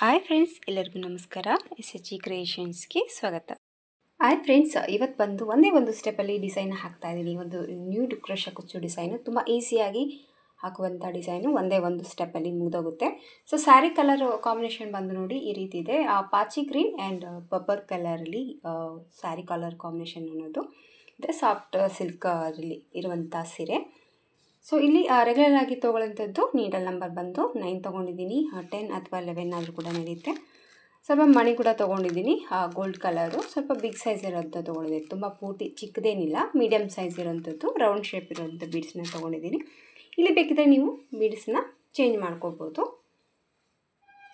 Hi friends, ಎಲ್ಲರಿಗೂ ನಮಸ್ಕಾರ. SHG ಕ್ರಿಯೇಷನ್ಸ್ಗೆ ಸ್ವಾಗತ. ಹಾಯ್ ಫ್ರೆಂಡ್ಸ್, ಇವತ್ತು ಬಂದು ಒಂದೇ ಒಂದು ಸ್ಟೆಪ್ಪಲ್ಲಿ ಡಿಸೈನ್ ಹಾಕ್ತಾ ಇದ್ದೀನಿ. ಒಂದು ನ್ಯೂ ಕ್ರೋಶಾ ಕುಚ್ಚು ಡಿಸೈನು, ತುಂಬ ಈಸಿಯಾಗಿ ಹಾಕುವಂಥ ಡಿಸೈನು ಒಂದೇ ಒಂದು ಸ್ಟೆಪ್ಪಲ್ಲಿ ಮುಗಿದೋಗುತ್ತೆ. ಸೊ ಸ್ಯಾರಿ ಕಲರ್ ಕಾಂಬಿನೇಷನ್ ಬಂದು ನೋಡಿ ಈ ರೀತಿ ಇದೆ. ಪಾಚಿ ಗ್ರೀನ್ ಆ್ಯಂಡ್ ಪರ್ಪಲ್ ಕಲರಲ್ಲಿ ಸ್ಯಾರಿ ಕಲರ್ ಕಾಂಬಿನೇಷನ್ ಅನ್ನೋದು ಇದೆ. ಸಾಫ್ಟ್ ಸಿಲ್ಕ್ ಅದರಲ್ಲಿ ಇರುವಂಥ ಸೀರೆ. ಸೊ ಇಲ್ಲಿ ರೆಗ್ಯುಲರ್ ಆಗಿ ತೊಗೊಳ್ಳೋಂಥದ್ದು ನೀಡಲ್ ನಂಬರ್ ಬಂದು 9 ತೊಗೊಂಡಿದ್ದೀನಿ. 10 ಅಥವಾ 11 ಆದರೂ ಕೂಡ ನಡೆಯುತ್ತೆ. ಸ್ವಲ್ಪ ಮಣಿ ಕೂಡ ತೊಗೊಂಡಿದ್ದೀನಿ, ಗೋಲ್ಡ್ ಕಲರು. ಸ್ವಲ್ಪ ಬಿಗ್ ಸೈಜ್ ಇರೋಂಥ ತೊಗೊಂಡಿದ್ದೀನಿ, ತುಂಬ ಪೂರ್ತಿ ಚಿಕ್ಕದೇನಿಲ್ಲ, ಮೀಡಿಯಮ್ ಸೈಜ್ ಇರೋಂಥದ್ದು ರೌಂಡ್ ಶೇಪ್ ಇರೋಂಥ ಬೀಡ್ಸ್ನ ತೊಗೊಂಡಿದ್ದೀನಿ. ಇಲ್ಲಿ ಬೇಕಿದ್ದರೆ ನೀವು ಬೀಡ್ಸ್ನ ಚೇಂಜ್ ಮಾಡ್ಕೋಬೋದು.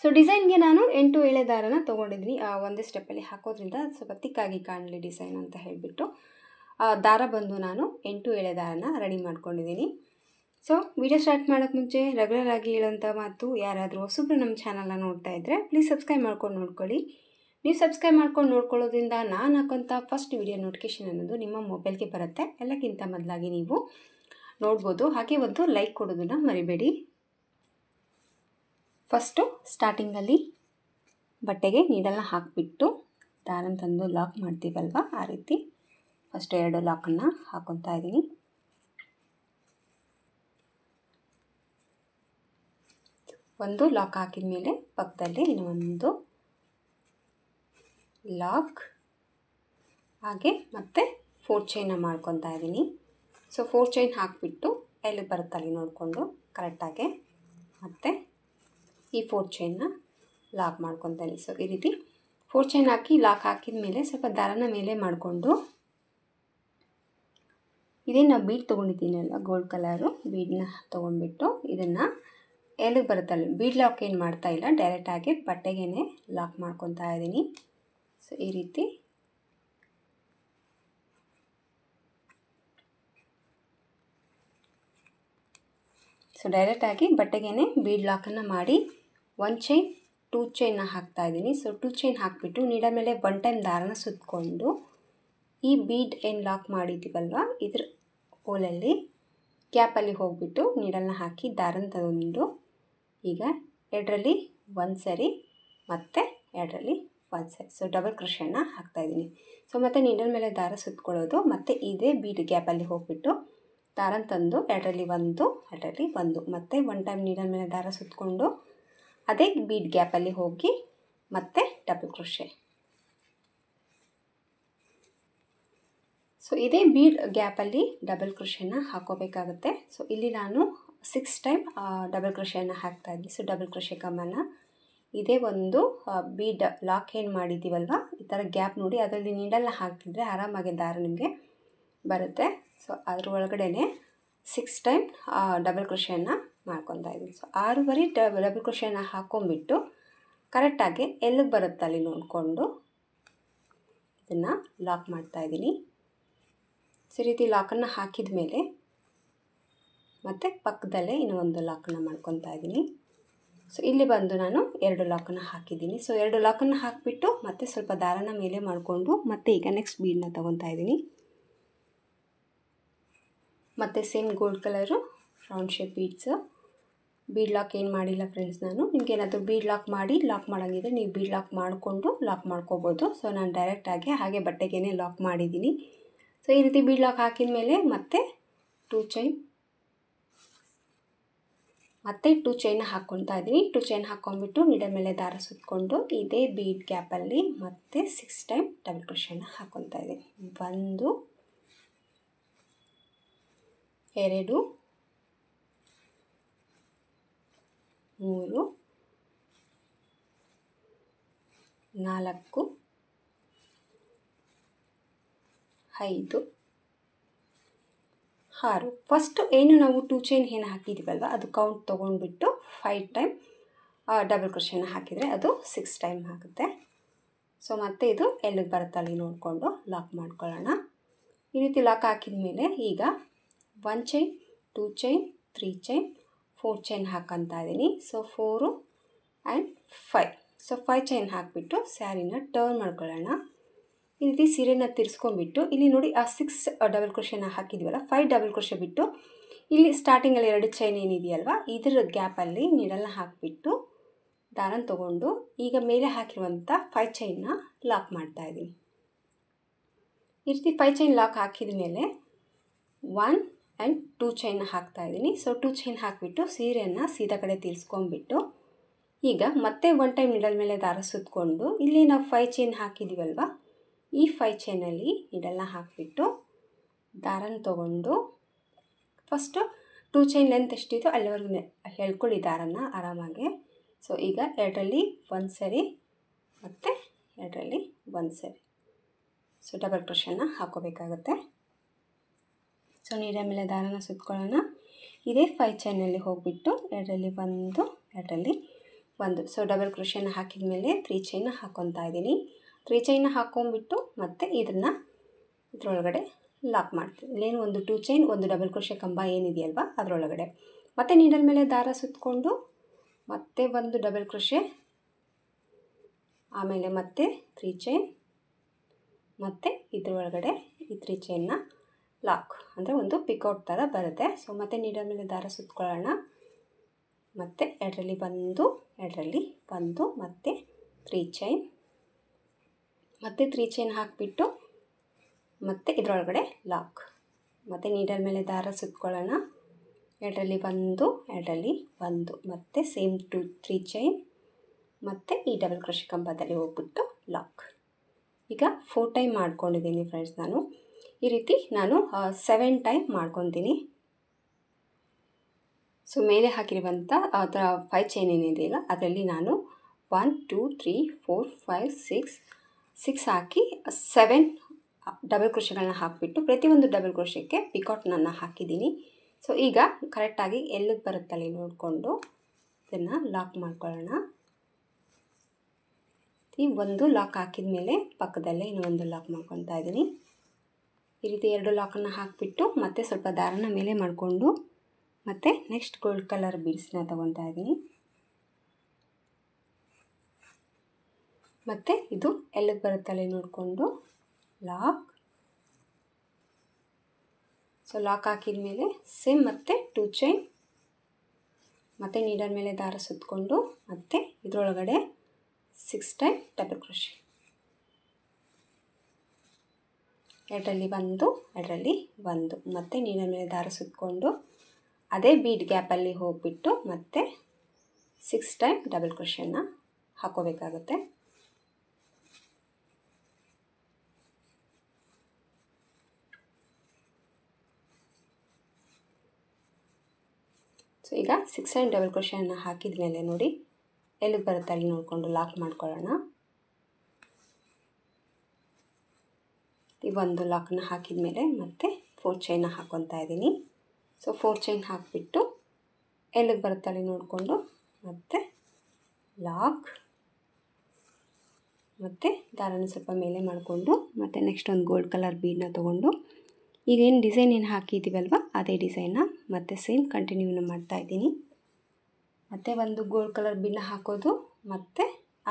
ಸೊ ಡಿಸೈನ್ಗೆ ನಾನು 8 ಎಳೆ ದಾರನ ತೊಗೊಂಡಿದ್ದೀನಿ. ಒಂದೇ ಸ್ಟೆಪ್ಪಲ್ಲಿ ಹಾಕೋದ್ರಿಂದ ಸ್ವಲ್ಪ ತಿಕ್ಕಾಗಿ ಕಾಣಲಿ ಡಿಸೈನ್ ಅಂತ ಹೇಳಿಬಿಟ್ಟು ದಾರ ಬಂದು ನಾನು 8 ಎಳೆ ದಾರನ ರೆಡಿ ಮಾಡ್ಕೊಂಡಿದ್ದೀನಿ. ಸೊ ವಿಡಿಯೋ ಸ್ಟಾರ್ಟ್ ಮಾಡೋಕ್ಕೆ ಮುಂಚೆ ರೆಗ್ಯುಲರ್ ಆಗಿ ಹೇಳೋಂಥ ಮಾತು, ಯಾರಾದರೂ ಹೊಸಬ್ರು ನಮ್ಮ ಚಾನಲ್ನ ನೋಡ್ತಾ ಇದ್ದರೆ ಪ್ಲೀಸ್ ಸಬ್ಸ್ಕ್ರೈಬ್ ಮಾಡ್ಕೊಂಡು ನೋಡ್ಕೊಳ್ಳಿ. ನೀವು ಸಬ್ಸ್ಕ್ರೈಬ್ ಮಾಡ್ಕೊಂಡು ನೋಡ್ಕೊಳ್ಳೋದ್ರಿಂದ ನಾನು ಹಾಕೋಂಥ ಫಸ್ಟ್ ವಿಡಿಯೋ ನೋಟಿಫಿಕೇಷನ್ ಅನ್ನೋದು ನಿಮ್ಮ ಮೊಬೈಲ್ಗೆ ಬರುತ್ತೆ. ಎಲ್ಲಕ್ಕಿಂತ ಮೊದಲಾಗಿ ನೀವು ನೋಡ್ಬೋದು. ಹಾಗೆ ಒಂದು ಲೈಕ್ ಕೊಡೋದನ್ನು ಮರಿಬೇಡಿ. ಫಸ್ಟು ಸ್ಟಾರ್ಟಿಂಗಲ್ಲಿ ಬಟ್ಟೆಗೆ ನೀಡಲ್ನ ಹಾಕಿಬಿಟ್ಟು ದಾರನ ತಂದು ಲಾಕ್ ಮಾಡ್ತೀವಲ್ವ, ಆ ರೀತಿ ಫಸ್ಟ್ 2 ಲಾಕನ್ನು ಹಾಕೊತಾ ಇದ್ದೀನಿ. ಒಂದು ಲಾಕ್ ಹಾಕಿದ ಮೇಲೆ ಪಕ್ಕದಲ್ಲಿ ಇನ್ನೊಂದು ಲಾಕ್, ಹಾಗೆ ಮತ್ತೆ 4 ಚೈನ ಮಾಡ್ಕೊತಾ ಇದ್ದೀನಿ. ಸೊ 4 ಚೈನ್ ಹಾಕಿಬಿಟ್ಟು ಎಲ್ಲಿ ಬರುತ್ತಲ್ಲಿ ನೋಡಿಕೊಂಡು ಕರೆಕ್ಟಾಗಿ ಮತ್ತೆ ಈ 4 ಚೈನ್ನ ಲಾಕ್ ಮಾಡ್ಕೊತೀನಿ. ಸೊ ಈ ರೀತಿ 4 ಚೈನ್ ಹಾಕಿ ಲಾಕ್ ಹಾಕಿದ ಮೇಲೆ ಸ್ವಲ್ಪ ದಾರನ ಮೇಲೆ ಮಾಡಿಕೊಂಡು ಇದೇ ನಾವು ಬೀಡ್ ತೊಗೊಂಡಿದ್ದೀನಲ್ಲ, ಗೋಲ್ಡ್ ಕಲರು ಬೀಡನ್ನ ತೊಗೊಂಡ್ಬಿಟ್ಟು ಇದನ್ನು ಎಲ್ಲಿಗೆ ಬರುತ್ತಲ್ಲ, ಬೀಡ್ ಲಾಕ್ ಏನು ಮಾಡ್ತಾ ಇಲ್ಲ, ಡೈರೆಕ್ಟಾಗಿ ಬಟ್ಟೆಗೇ ಲಾಕ್ ಮಾಡ್ಕೊತಾ ಇದ್ದೀನಿ. ಸೊ ಈ ರೀತಿ ಡೈರೆಕ್ಟಾಗಿ ಬಟ್ಟೆಗೇ ಬೀಡ್ ಲಾಕನ್ನು ಮಾಡಿ 1 ಚೈನ್ 2 ಚೈನ್ನ ಹಾಕ್ತಾ ಇದ್ದೀನಿ. ಸೊ 2 ಚೈನ್ ಹಾಕಿಬಿಟ್ಟು ನೀಡಲ್ ಮೇಲೆ 1 ಟೈಮ್ ದಾರನ ಸುತ್ತಕೊಂಡು ಈ ಬೀಡ್ ಏನು ಲಾಕ್ ಮಾಡಿದ್ದೀವಲ್ವ ಇದ್ರ ಹೋಲಲ್ಲಿ ಗ್ಯಾಪಲ್ಲಿ ಹೋಗಿಬಿಟ್ಟು ನೀಡಲ್ನ ಹಾಕಿ ದಾರನ ತಗೊಂಡು ಈಗ 2ರಲ್ಲಿ 1 ಸರಿ ಮತ್ತು 2ರಲ್ಲಿ 1 ಸರಿ, ಸೊ ಡಬಲ್ ಕ್ರೋಶೆನ ಹಾಕ್ತಾಯಿದ್ದೀನಿ. ಸೊ ಮತ್ತು ನೀಡಲ್ ಮೇಲೆ ದಾರ ಸುತ್ತಕೊಳ್ಳೋದು, ಮತ್ತು ಇದೇ ಬೀಡ್ ಗ್ಯಾಪಲ್ಲಿ ಹೋಗಿಬಿಟ್ಟು ದಾರನ ತಂದು 2ರಲ್ಲಿ 1 2ರಲ್ಲಿ 1 ಮತ್ತು 1 ಟೈಮ್ ನೀಡಲ್ ಮೇಲೆ ದಾರ ಸುತ್ತಕೊಂಡು ಅದೇ ಬೀಡ್ ಗ್ಯಾಪಲ್ಲಿ ಹೋಗಿ ಮತ್ತೆ ಡಬಲ್ ಕ್ರೋಶೆ. ಸೊ ಇದೇ ಬೀಡ್ ಗ್ಯಾಪಲ್ಲಿ ಡಬಲ್ ಕ್ರೋಶೆನ ಹಾಕೋಬೇಕಾಗುತ್ತೆ. ಸೊ ಇಲ್ಲಿ ನಾನು 6 ಟೈಮ್ ಡಬಲ್ ಕ್ರೋಶೆನ ಹಾಕ್ತಾಯಿದ್ದೀನಿ. ಸೊ ಡಬಲ್ ಕ್ರೋಶೆ ಕಮ್ಮನ ಇದೇ ಒಂದು ಬೀಡ್ ಲಾಕ್ ಏನು ಮಾಡಿದ್ದೀವಲ್ವ ಈ ಥರ ಗ್ಯಾಪ್ ನೋಡಿ ಅದರಲ್ಲಿ ನೀಡಲ್ನ ಹಾಕಿದರೆ ಆರಾಮಾಗಿ ದಾರ ನಿಮಗೆ ಬರುತ್ತೆ. ಸೊ ಅದ್ರ ಒಳಗಡೆ 6 ಟೈಮ್ ಡಬಲ್ ಕ್ರೋಶೆನ ಮಾಡ್ಕೊತಾ ಇದ್ದೀನಿ. ಸೊ 6 ಬಾರಿ ಡಬಲ್ ಕ್ರೋಶೆನ ಹಾಕ್ಕೊಂಬಿಟ್ಟು ಕರೆಕ್ಟಾಗಿ ಎಲ್ಲಿಗೆ ಬರುತ್ತೆ ಅಲ್ಲಿ ನೋಡಿಕೊಂಡು ಇದನ್ನು ಲಾಕ್ ಮಾಡ್ತಾಯಿದ್ದೀನಿ. ಸೊ ಈ ರೀತಿ ಲಾಕನ್ನು ಹಾಕಿದ ಮೇಲೆ ಮತ್ತು ಪಕ್ಕದಲ್ಲೇ ಇನ್ನೂ ಒಂದು ಲಾಕನ್ನು ಮಾಡ್ಕೊತಾ ಇದ್ದೀನಿ. ಸೊ ಇಲ್ಲಿ ಬಂದು ನಾನು 2 ಲಾಕನ್ನು ಹಾಕಿದ್ದೀನಿ. ಸೊ 2 ಲಾಕನ್ನು ಹಾಕಿಬಿಟ್ಟು ಮತ್ತೆ ಸ್ವಲ್ಪ ದಾರನ ಮೇಲೆ ಮಾಡಿಕೊಂಡು ಮತ್ತೆ ಈಗ ನೆಕ್ಸ್ಟ್ ಬೀಡನ್ನ ತೊಗೊತಾ ಇದ್ದೀನಿ. ಮತ್ತು same gold colour round shape beads. Bead lock ಏನು ಮಾಡಿಲ್ಲ ಫ್ರೆಂಡ್ಸ್ ನಾನು. ನಿಮ್ಗೆ ಏನಾದರೂ ಬೀಡ್ ಲಾಕ್ ಮಾಡಿ ಲಾಕ್ ಮಾಡೋಂಗಿದ್ರೆ ನೀವು ಬೀಡ್ ಲಾಕ್ ಮಾಡಿಕೊಂಡು ಲಾಕ್ ಮಾಡ್ಕೋಬೋದು. ಸೊ ನಾನು ಡೈರೆಕ್ಟಾಗಿ ಹಾಗೆ ಬಟ್ಟೆಗೇ ಲಾಕ್ ಮಾಡಿದ್ದೀನಿ. ಸೊ ಈ ರೀತಿ ಬೀಡ್ ಲಾಕ್ ಹಾಕಿದ ಮೇಲೆ ಮತ್ತೆ 2 ಚೈನ್ ಮತ್ತೆ 2 ಚೈನ್ನ ಹಾಕ್ಕೊತಾ ಇದ್ದೀನಿ. 2 ಚೈನ್ ಹಾಕ್ಕೊಂಡ್ಬಿಟ್ಟು ನೀಡಲ್ ಮೇಲೆ ದಾರ ಸುತ್ತಕೊಂಡು ಇದೇ ಬೀಡ್ ಗ್ಯಾಪಲ್ಲಿ ಮತ್ತೆ 6 ಟೈಮ್ ಡಬಲ್ ಕ್ರೋಶೆನ ಹಾಕ್ಕೊತಾ ಇದ್ದೀನಿ. 1 2 3 4 5 6. ಫಸ್ಟು ಏನು ನಾವು 2 ಚೈನ್ ಏನು ಹಾಕಿದ್ದೀವಲ್ವ ಅದು ಕೌಂಟ್ ತೊಗೊಂಡ್ಬಿಟ್ಟು 5 ಟೈಮ್ ಡಬಲ್ ಕ್ರೋಶೆನ ಹಾಕಿದರೆ ಅದು 6 ಟೈಮ್ ಆಗುತ್ತೆ. ಸೊ ಮತ್ತೆ ಇದು ಎಲ್ಲಿಗೆ ಬರುತ್ತೆ ಅಲ್ಲಿ ನೋಡಿಕೊಂಡು ಲಾಕ್ ಮಾಡ್ಕೊಳ್ಳೋಣ. ಈ ರೀತಿ ಲಾಕ್ ಹಾಕಿದ ಮೇಲೆ ಈಗ 1 ಚೈನ್ 2 ಚೈನ್ 3 ಚೈನ್ 4 ಚೈನ್ ಹಾಕ್ಕೊತಾ ಇದ್ದೀನಿ. So 4 and 5. ಸೊ 5 ಚೈನ್ ಹಾಕಿಬಿಟ್ಟು ಸ್ಯಾರಿನ ಟರ್ನ್ ಮಾಡ್ಕೊಳ್ಳೋಣ. ಈ ರೀತಿ ಸೀರೆನ ತಿರ್ಸ್ಕೊಂಡ್ಬಿಟ್ಟು ಇಲ್ಲಿ ನೋಡಿ ಆ 6 ಡಬಲ್ ಕ್ರೋಶೆನ ಹಾಕಿದ್ವಲ್ಲ, 5 ಡಬಲ್ ಕ್ರೋಶೆ ಬಿಟ್ಟು ಇಲ್ಲಿ ಸ್ಟಾರ್ಟಿಂಗಲ್ಲಿ 2 ಚೈನ್ ಏನಿದೆಯಲ್ವ ಇದ್ರ ಗ್ಯಾಪಲ್ಲಿ ನೀಡಲ್ನ ಹಾಕಿಬಿಟ್ಟು ದಾರನ ತೊಗೊಂಡು ಈಗ ಮೇಲೆ ಹಾಕಿರುವಂಥ 5 ಚೈನ್ನ ಲಾಕ್ ಮಾಡ್ತಾಯಿದ್ದೀನಿ. ಈ ರೀತಿ 5 ಚೈನ್ ಲಾಕ್ ಹಾಕಿದ ಮೇಲೆ 1 ಆ್ಯಂಡ್ 2 ಚೈನ್ನ ಹಾಕ್ತಾಯಿದ್ದೀನಿ. ಸೊ 2 ಚೈನ್ ಹಾಕಿಬಿಟ್ಟು ಸೀರೆಯನ್ನು ಸೀದಾ ಕಡೆ ತಿರ್ಸ್ಕೊಂಡ್ಬಿಟ್ಟು ಈಗ ಮತ್ತೆ 1 ಟೈಮ್ ನೀಡಲ್ ಮೇಲೆ ದಾರ ಸುತ್ತಕೊಂಡು ಇಲ್ಲಿ ನಾವು 5 ಚೈನ್ ಹಾಕಿದ್ದೀವಲ್ವ, ಈ 5 ಚೈನಲ್ಲಿ ನೀಡಲ್ನ ಹಾಕಿಬಿಟ್ಟು ದಾರನ ತೊಗೊಂಡು ಫಸ್ಟು 2 ಚೈನ್ ಲೆಂತ್ ಎಷ್ಟಿದೆಯೋ ಅಲ್ಲಿವರೆಗೂ ಎಳ್ಕೊಳ್ಳಿ ದಾರನ ಆರಾಮಾಗಿ. ಸೊ ಈಗ 2ರಲ್ಲಿ 1 ಸರಿ ಮತ್ತು 2ರಲ್ಲಿ 1 ಸರಿ. ಸೊ ಡಬಲ್ ಕ್ರೋಶೆನ ಹಾಕೋಬೇಕಾಗುತ್ತೆ. ಸೊ ನೀಡಲ್ ಮೇಲೆ ದಾರನ ಸುತ್ಕೊಳ್ಳೋಣ. ಇದೇ 5 ಚೈನಲ್ಲಿ ಹೋಗಿಬಿಟ್ಟು 2ರಲ್ಲಿ 1 2ರಲ್ಲಿ 1. ಸೊ ಡಬಲ್ ಕ್ರೋಶೆನ ಹಾಕಿದ ಮೇಲೆ 3 ಚೈನ್ನ ಹಾಕ್ಕೊತಾ ಇದ್ದೀನಿ. 3 ಚೈನ್ನ ಹಾಕ್ಕೊಂಬಿಟ್ಟು ಮತ್ತೆ ಇದನ್ನು ಇದರೊಳಗಡೆ ಲಾಕ್ ಮಾಡ್ತೀನಿ. ಇಲ್ಲೇನು ಒಂದು 2 ಚೈನ್ ಒಂದು ಡಬಲ್ ಕ್ರೋಶೆ ಕಂಬ ಏನಿದೆಯಲ್ವ ಅದರೊಳಗಡೆ ಮತ್ತೆ ನೀಡಲ್ ಮೇಲೆ ದಾರ ಸುತ್ತಕೊಂಡು ಮತ್ತೆ ಒಂದು ಡಬಲ್ ಕ್ರೋಶೆ, ಆಮೇಲೆ ಮತ್ತೆ 3 ಚೈನ್ ಮತ್ತು ಇದರೊಳಗಡೆ ಈ 3 ಚೈನ್ನ ಲಾಕ್ ಅಂದರೆ ಒಂದು ಪಿಕೌಟ್ ಥರ ಬರುತ್ತೆ. ಸೊ ಮತ್ತೆ ನೀಡಲ್ ಮೇಲೆ ದಾರ ಸುತ್ತಕೊಳ್ಳೋಣ. ಮತ್ತು 2ರಲ್ಲಿ 1 2ರಲ್ಲಿ 1 ಮತ್ತು 3 ಚೈನ್ ಮತ್ತು 3 ಚೈನ್ ಹಾಕಿಬಿಟ್ಟು ಮತ್ತು ಇದರೊಳಗಡೆ ಲಾಕ್ ಮತ್ತು ನೀಡಲ್ ಮೇಲೆ ದಾರ ಸುತ್ತಕೊಳ್ಳೋಣ. 2ರಲ್ಲಿ 1 2ರಲ್ಲಿ 1 ಮತ್ತು ಸೇಮ್ 3 ಚೈನ್ ಮತ್ತು ಈ ಡಬಲ್ ಕ್ರೋಶೆ ಕಂಬದಲ್ಲಿ ಹೋಗ್ಬಿಟ್ಟು ಲಾಕ್. ಈಗ 4 ಟೈಮ್ ಮಾಡ್ಕೊಂಡಿದ್ದೀನಿ ಫ್ರೆಂಡ್ಸ್. ನಾನು ಈ ರೀತಿ 7 ಟೈಮ್ ಮಾಡ್ಕೊತೀನಿ. ಸೊ ಮೇಲೆ ಹಾಕಿರುವಂಥ ಅದರ 5 ಚೈನ್ ಏನಿದೆಯಲ್ಲ ಅದರಲ್ಲಿ ನಾನು 1 2 3 4 5 6 ಹಾಕಿ 7 ಡಬಲ್ ಕ್ರೋಶೆಗಳನ್ನ ಹಾಕಿಬಿಟ್ಟು ಪ್ರತಿಯೊಂದು ಡಬಲ್ ಕ್ರೋಶೆಗೆ ಪಿಕಾಟ್ನನ್ನು ಹಾಕಿದ್ದೀನಿ. ಸೊ ಈಗ ಕರೆಕ್ಟಾಗಿ ಎಲ್ಲಿಗೆ ಬರುತ್ತಲ್ಲಿ ನೋಡಿಕೊಂಡು ಇದನ್ನು ಲಾಕ್ ಮಾಡ್ಕೊಳ್ಳೋಣ. ಈ ಒಂದು ಲಾಕ್ ಹಾಕಿದ ಮೇಲೆ ಪಕ್ಕದಲ್ಲೇ ಇನ್ನೊಂದು ಲಾಕ್ ಮಾಡ್ಕೊತಾ ಇದ್ದೀನಿ. ಈ ರೀತಿ 2 ಲಾಕನ್ನು ಹಾಕಿಬಿಟ್ಟು ಮತ್ತೆ ಸ್ವಲ್ಪ ದಾರನ ಮೇಲೆ ಮಾಡಿಕೊಂಡು ಮತ್ತು ನೆಕ್ಸ್ಟ್ ಗೋಲ್ಡ್ ಕಲರ್ ಬೀಡ್ಸ್ನ ತೊಗೊತಾ ಇದ್ದೀನಿ. ಮತ್ತು ಇದು ಎಲ್ಲಿಗೆ ಬರುತ್ತಲ್ಲಿ ನೋಡಿಕೊಂಡು ಲಾಕ್. ಸೊ ಲಾಕ್ ಹಾಕಿದ ಮೇಲೆ ಸೇಮ್ ಮತ್ತೆ 2 ಚೈನ್ ಮತ್ತು ನೀಡಲ್ ಮೇಲೆ ದಾರ ಸುತ್ತಕೊಂಡು ಮತ್ತು ಇದರೊಳಗಡೆ 6 ಟೈಮ್ ಡಬಲ್ ಕ್ರೋಶೆ. 2ರಲ್ಲಿ 1 2ರಲ್ಲಿ 1 ಮತ್ತು ನೀಡಲ್ ಮೇಲೆ ದಾರ ಸುತ್ತಕೊಂಡು ಅದೇ ಬೀಡ್ ಗ್ಯಾಪಲ್ಲಿ ಹೋಗಿಬಿಟ್ಟು ಮತ್ತೆ 6 ಟೈಮ್ ಡಬಲ್ ಕ್ರೋಶೆನ ಹಾಕೋಬೇಕಾಗುತ್ತೆ. ಸೊ ಈಗ 6 ಟೈಮ್ ಡಬಲ್ ಕ್ರೋಶೆನ ಹಾಕಿದ ಮೇಲೆ ನೋಡಿ ಎಲ್ಲಿಗೆ ಬರುತ್ತೆ ಅಲ್ಲಿ ನೋಡಿಕೊಂಡು ಲಾಕ್ ಮಾಡ್ಕೊಳ್ಳೋಣ. ಈ ಒಂದು ಲಾಕ್ನ ಹಾಕಿದ ಮೇಲೆ ಮತ್ತೆ 4 ಚೈನ್ನ ಹಾಕ್ಕೊತಾ ಇದ್ದೀನಿ. ಸೊ 4 ಚೈನ್ ಹಾಕಿಬಿಟ್ಟು ಎಲ್ಲಿಗೆ ಬರುತ್ತೆ ಅಲ್ಲಿ ನೋಡಿಕೊಂಡು ಮತ್ತೆ ಲಾಕ್ ಮತ್ತು ದಾರನ ಸ್ವಲ್ಪ ಮೇಲೆ ಮಾಡಿಕೊಂಡು ಮತ್ತು ನೆಕ್ಸ್ಟ್ ಒಂದು ಗೋಲ್ಡ್ ಕಲರ್ ಬೀಡನ್ನ ತೊಗೊಂಡು ಈಗೇನು ಡಿಸೈನ್ ಏನು ಹಾಕಿದ್ದೀವಲ್ವ ಅದೇ ಡಿಸೈನ್ನ ಮತ್ತೆ ಸೇಮ್ ಕಂಟಿನ್ಯೂನ ಮಾಡ್ತಾಯಿದ್ದೀನಿ. ಮತ್ತು ಒಂದು ಗೋಲ್ಡ್ ಕಲರ್ ಬೀಡನ್ನ ಹಾಕೋದು ಮತ್ತು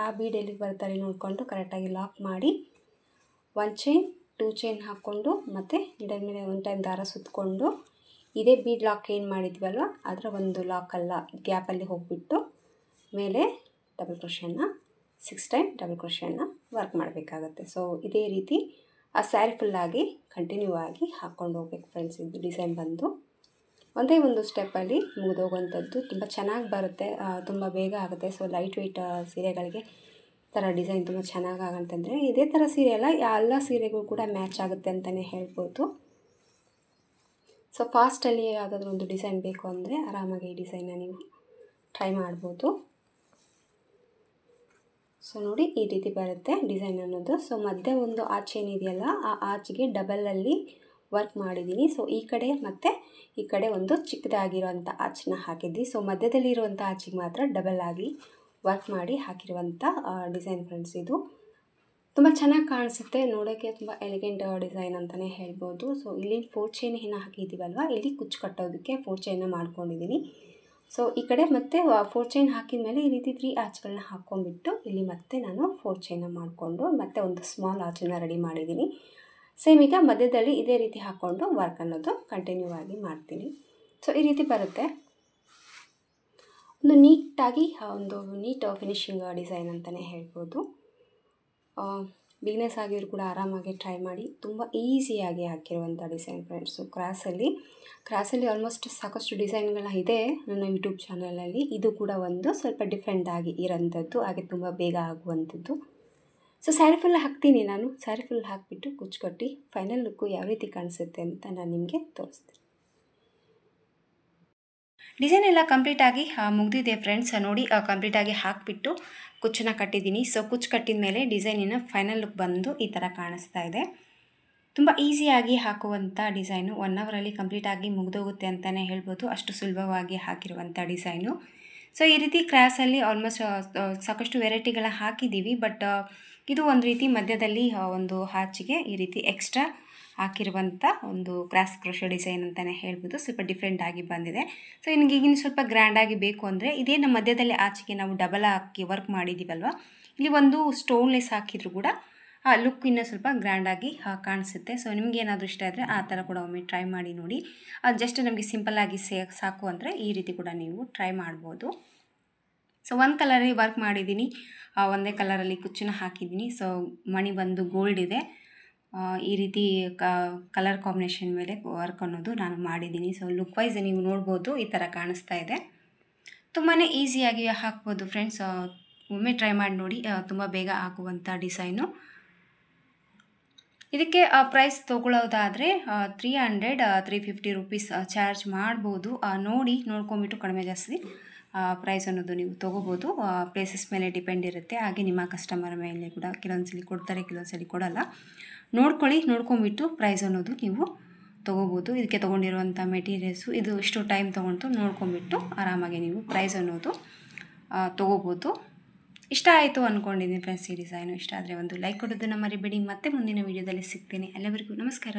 ಆ ಬೀಡ್ ಎಲ್ಲಿಗೆ ಬರ್ತಾರೆ ನೋಡಿಕೊಂಡು ಕರೆಕ್ಟಾಗಿ ಲಾಕ್ ಮಾಡಿ 1 ಚೈನ್ 2 ಚೈನ್ ಹಾಕ್ಕೊಂಡು ಮತ್ತು ನೀಡಲ್ ಮೇಲೆ 1 ಟೈಮ್ ದಾರ ಸುತ್ತಕೊಂಡು ಇದೇ ಬೀಡ್ ಲಾಕ್ ಏನು ಮಾಡಿದ್ವಲ್ವ ಅದರ ಒಂದು ಲಾಕಲ್ಲ ಗ್ಯಾಪಲ್ಲಿ ಹೋಗಿಬಿಟ್ಟು ಮೇಲೆ ಡಬಲ್ ಕ್ರೋಶೆನ 6 ಟೈಮ್ ಡಬಲ್ ಕ್ರೋಶೆನ ವರ್ಕ್ ಮಾಡಬೇಕಾಗತ್ತೆ. ಸೊ ಇದೇ ರೀತಿ ಆ ಸ್ಯಾರಿ ಫುಲ್ಲಾಗಿ ಕಂಟಿನ್ಯೂ ಆಗಿ ಹಾಕ್ಕೊಂಡು ಹೋಗ್ಬೇಕು ಫ್ರೆಂಡ್ಸ್. ಇದು ಡಿಸೈನ್ ಬಂದು ಒಂದೇ ಒಂದು ಸ್ಟೆಪ್ಪಲ್ಲಿ ಮುಗಿದೋಗುವಂಥದ್ದು, ತುಂಬ ಚೆನ್ನಾಗಿ ಬರುತ್ತೆ, ತುಂಬ ಬೇಗ ಆಗುತ್ತೆ. ಸೊ ಲೈಟ್ ವೆಯ್ಟ್ ಸೀರೆಗಳಿಗೆ ಈ ಥರ ಡಿಸೈನ್ ತುಂಬ ಚೆನ್ನಾಗಿ ಆಗಂತಂದರೆ ಇದೇ ಥರ ಸೀರೆ ಅಲ್ಲ ಎಲ್ಲ ಸೀರೆಗೂ ಕೂಡ ಮ್ಯಾಚ್ ಆಗುತ್ತೆ ಅಂತಲೇ ಹೇಳ್ಬೋದು. ಸೊ ಫಾಸ್ಟಲ್ಲಿ ಯಾವುದಾದ್ರೂ ಒಂದು ಡಿಸೈನ್ ಬೇಕು ಅಂದರೆ ಆರಾಮಾಗಿ ಈ ಡಿಸೈನ್ನ ನೀವು ಟ್ರೈ ಮಾಡ್ಬೋದು. ಸೊ ನೋಡಿ ಈ ರೀತಿ ಬರುತ್ತೆ ಡಿಸೈನ್ ಅನ್ನೋದು. ಸೊ ಮಧ್ಯೆ ಒಂದು ಆಚ್ ಏನಿದೆಯಲ್ಲ ಆ ಆಚಿಗೆ ಡಬಲಲ್ಲಿ ವರ್ಕ್ ಮಾಡಿದ್ದೀನಿ. ಸೊ ಈ ಕಡೆ ಮತ್ತು ಈ ಕಡೆ ಒಂದು ಚಿಕ್ಕದಾಗಿರೋಂಥ ಆಚನ್ನ ಹಾಕಿದ್ವಿ. ಸೊ ಮಧ್ಯದಲ್ಲಿ ಇರುವಂಥ ಆಚಿಗೆ ಮಾತ್ರ ಡಬಲ್ ಆಗಿ ವರ್ಕ್ ಮಾಡಿ ಹಾಕಿರುವಂಥ ಡಿಸೈನ್ ಫ್ರೆಂಡ್ಸ್. ಇದು ತುಂಬ ಚೆನ್ನಾಗಿ ಕಾಣಿಸುತ್ತೆ, ನೋಡೋಕ್ಕೆ ತುಂಬ ಎಲಿಗೆಂಟ್ ಡಿಸೈನ್ ಅಂತಲೇ ಹೇಳ್ಬೋದು. ಸೊ ಇಲ್ಲಿ 4 ಚೈನ್ ಏನು ಹಾಕಿದ್ದೀವಲ್ವ ಇಲ್ಲಿ ಕುಚ್ಚು ಕಟ್ಟೋದಕ್ಕೆ 4 ಚೈನ್ನ ಮಾಡ್ಕೊಂಡಿದ್ದೀನಿ. ಸೊ ಈ ಕಡೆ ಮತ್ತೆ 4 ಚೈನ್ ಹಾಕಿದ ಮೇಲೆ ಈ ರೀತಿ 3 ಆಚ್ಗಳನ್ನ ಹಾಕ್ಕೊಂಡ್ಬಿಟ್ಟು ಇಲ್ಲಿ ಮತ್ತೆ ನಾನು 4 ಚೈನ್ನ ಮಾಡಿಕೊಂಡು ಮತ್ತೆ ಒಂದು ಸ್ಮಾಲ್ ಆಚನ್ನ ರೆಡಿ ಮಾಡಿದ್ದೀನಿ. ಸೇಮ್ ಈಗ ಮಧ್ಯದಲ್ಲಿ ಇದೇ ರೀತಿ ಹಾಕ್ಕೊಂಡು ವರ್ಕ್ ಅನ್ನೋದು ಕಂಟಿನ್ಯೂ ಆಗಿ ಮಾಡ್ತೀನಿ. ಸೊ ಈ ರೀತಿ ಬರುತ್ತೆ. ಒಂದು ನೀಟಾಗಿ ಒಂದು ನೀಟ್ ಫಿನಿಶಿಂಗ್ ಡಿಸೈನ್ ಅಂತಲೇ ಹೇಳ್ಬೋದು. ಬಿಗ್ನೆಸ್ ಆಗಿದ್ರು ಕೂಡ ಆರಾಮಾಗಿ ಟ್ರೈ ಮಾಡಿ. ತುಂಬ ಈಸಿಯಾಗಿ ಹಾಕಿರುವಂಥ ಡಿಸೈನ್ ಫ್ರೆಂಡ್ಸು. ಕ್ರಾಸಲ್ಲಿ ಆಲ್ಮೋಸ್ಟ್ ಸಾಕಷ್ಟು ಡಿಸೈನ್ಗಳ ಇದೆ ನನ್ನ ಯೂಟ್ಯೂಬ್ ಚಾನಲಲ್ಲಿ. ಇದು ಕೂಡ ಒಂದು ಸ್ವಲ್ಪ ಡಿಫ್ರೆಂಟಾಗಿ ಇರೋಂಥದ್ದು, ಹಾಗೆ ತುಂಬ ಬೇಗ ಆಗುವಂಥದ್ದು. ಸೊ ಸ್ಯಾರಿ ಫುಲ್ ಹಾಕ್ತೀನಿ ನಾನು. ಸ್ಯಾರಿ ಫುಲ್ ಹಾಕಿಬಿಟ್ಟು ಕುಚ್ಚು ಕಟ್ಟಿ ಫೈನಲ್ ಲುಕ್ಕು ಯಾವ ರೀತಿ ಕಾಣಿಸುತ್ತೆ ಅಂತ ನಾನು ನಿಮಗೆ ತೋರಿಸ್ತೀನಿ. ಡಿಸೈನ್ ಎಲ್ಲ ಕಂಪ್ಲೀಟಾಗಿ ಮುಗಿದಿದೆ ಫ್ರೆಂಡ್ಸ್. ನೋಡಿ ಕಂಪ್ಲೀಟಾಗಿ ಹಾಕಿಬಿಟ್ಟು ಕುಚ್ಚನ್ನ ಕಟ್ಟಿದ್ದೀನಿ. ಸೊ ಕುಚ್ಚು ಕಟ್ಟಿದ ಮೇಲೆ ಡಿಸೈನಿನ ಫೈನಲ್ ಲುಕ್ ಬಂದು ಈ ಥರ ಕಾಣಿಸ್ತಾ ಇದೆ. ತುಂಬ ಈಸಿಯಾಗಿ ಹಾಕುವಂಥ ಡಿಸೈನು. 1 ಅವರಲ್ಲಿ ಕಂಪ್ಲೀಟಾಗಿ ಮುಗಿದೋಗುತ್ತೆ ಅಂತಲೇ ಹೇಳ್ಬೋದು, ಅಷ್ಟು ಸುಲಭವಾಗಿ ಹಾಕಿರುವಂಥ ಡಿಸೈನು. ಸೊ ಈ ರೀತಿ ಕ್ರಾಸಲ್ಲಿ ಆಲ್ಮೋಸ್ಟ್ ಸಾಕಷ್ಟು ವೆರೈಟಿಗಳ ಹಾಕಿದ್ದೀವಿ. ಬಟ್ ಇದು ಒಂದು ರೀತಿ ಮಧ್ಯದಲ್ಲಿ ಒಂದು ಹಾಚಿಗೆ ಈ ರೀತಿ ಎಕ್ಸ್ಟ್ರಾ ಹಾಕಿರುವಂಥ ಒಂದು ಕ್ರಾಸ್ ಕ್ರೋಶೆ ಡಿಸೈನ್ ಅಂತಲೇ ಹೇಳ್ಬೋದು. ಸ್ವಲ್ಪ ಡಿಫ್ರೆಂಟಾಗಿ ಬಂದಿದೆ. ಸೊ ನಿಮಗೀಗಿನ ಸ್ವಲ್ಪ ಗ್ರ್ಯಾಂಡಾಗಿ ಬೇಕು ಅಂದರೆ ಇದೇ ನಮ್ಮ ಮಧ್ಯದಲ್ಲಿ ಆಚೆಗೆ ನಾವು ಡಬಲ್ ಹಾಕಿ ವರ್ಕ್ ಮಾಡಿದ್ದೀವಲ್ವ, ಇಲ್ಲಿ ಒಂದು ಸ್ಟೋನ್ಲೆಸ್ ಹಾಕಿದ್ರು ಕೂಡ ಆ ಲುಕ್ ಇನ್ನೂ ಸ್ವಲ್ಪ ಗ್ರ್ಯಾಂಡಾಗಿ ಕಾಣಿಸುತ್ತೆ. ಸೊ ನಿಮಗೇನಾದರೂ ಇಷ್ಟ ಆದರೆ ಆ ಥರ ಕೂಡ ಒಮ್ಮೆ ಟ್ರೈ ಮಾಡಿ ನೋಡಿ. ಅದು ಜಸ್ಟ್ ನಮಗೆ ಸಿಂಪಲ್ಲಾಗಿ ಸಾಕು ಅಂದರೆ ಈ ರೀತಿ ಕೂಡ ನೀವು ಟ್ರೈ ಮಾಡ್ಬೋದು. ಸೊ ಒಂದು ಕಲರಲ್ಲಿ ವರ್ಕ್ ಮಾಡಿದ್ದೀನಿ, ಒಂದೇ ಕಲರಲ್ಲಿ ಕುಚ್ಚನ್ನ ಹಾಕಿದ್ದೀನಿ. ಸೊ ಮಣಿ ಬಂದು ಗೋಲ್ಡ್ ಇದೆ. ಈ ರೀತಿ ಕಲರ್ ಕಾಂಬಿನೇಷನ್ ಮೇಲೆ ವರ್ಕ್ ಅನ್ನೋದು ನಾನು ಮಾಡಿದ್ದೀನಿ. ಸೊ ಲುಕ್ ವೈಸ್ ನೀವು ನೋಡ್ಬೋದು ಈ ಥರ ಕಾಣಿಸ್ತಾ ಇದೆ. ತುಂಬಾ ಈಸಿಯಾಗಿ ಹಾಕ್ಬೋದು ಫ್ರೆಂಡ್ಸ್. ಒಮ್ಮೆ ಟ್ರೈ ಮಾಡಿ ನೋಡಿ, ತುಂಬ ಬೇಗ ಆಗುವಂಥ ಡಿಸೈನು. ಇದಕ್ಕೆ ಪ್ರೈಸ್ ತೊಗೊಳ್ಳೋದಾದರೆ 300-350 ರುಪೀಸ್ ಚಾರ್ಜ್ ಮಾಡ್ಬೋದು. ನೋಡ್ಕೊಂಬಿಟ್ಟು ಕಡಿಮೆ ಜಾಸ್ತಿ ಪ್ರೈಸ್ ಅನ್ನೋದು ನೀವು ತೊಗೋಬೋದು. ಪ್ಲೇಸಸ್ ಮೇಲೆ ಡಿಪೆಂಡ್ ಇರುತ್ತೆ, ಹಾಗೆ ನಿಮ್ಮ ಕಸ್ಟಮರ್ ಮೇಲೆ ಕೂಡ. ಕೆಲವೊಂದ್ಸಲಿ ಕೊಡ್ತಾರೆ, ಕೆಲವೊಂದ್ಸಲಿ ಕೊಡಲ್ಲ. ನೋಡ್ಕೊಂಬಿಟ್ಟು ಪ್ರೈಸ್ ಅನ್ನೋದು ನೀವು ತೊಗೋಬೋದು. ಇದಕ್ಕೆ ತೊಗೊಂಡಿರುವಂಥ ಮೆಟೀರಿಯಲ್ಸು ಇದು ಇಷ್ಟು ಟೈಮ್ ತೊಗೊಂಡು ನೋಡ್ಕೊಂಬಿಟ್ಟು ಆರಾಮಾಗಿ ನೀವು ಪ್ರೈಸ್ ಅನ್ನೋದು ತೊಗೋಬೋದು. ಇಷ್ಟ ಆಯಿತು ಅಂದ್ಕೊಂಡಿದ್ದೀನಿ ಫ್ರೆಂಡ್ಸ್ ಈ ಡಿಸೈನು. ಇಷ್ಟ ಆದರೆ ಒಂದು ಲೈಕ್ ಕೊಡೋದನ್ನು ಮರಿಬೇಡಿ. ಮತ್ತೆ ಮುಂದಿನ ವೀಡಿಯೋದಲ್ಲಿ ಸಿಗ್ತೇನೆ. ಅಲ್ಲಿವರೆಗೂ ನಮಸ್ಕಾರ.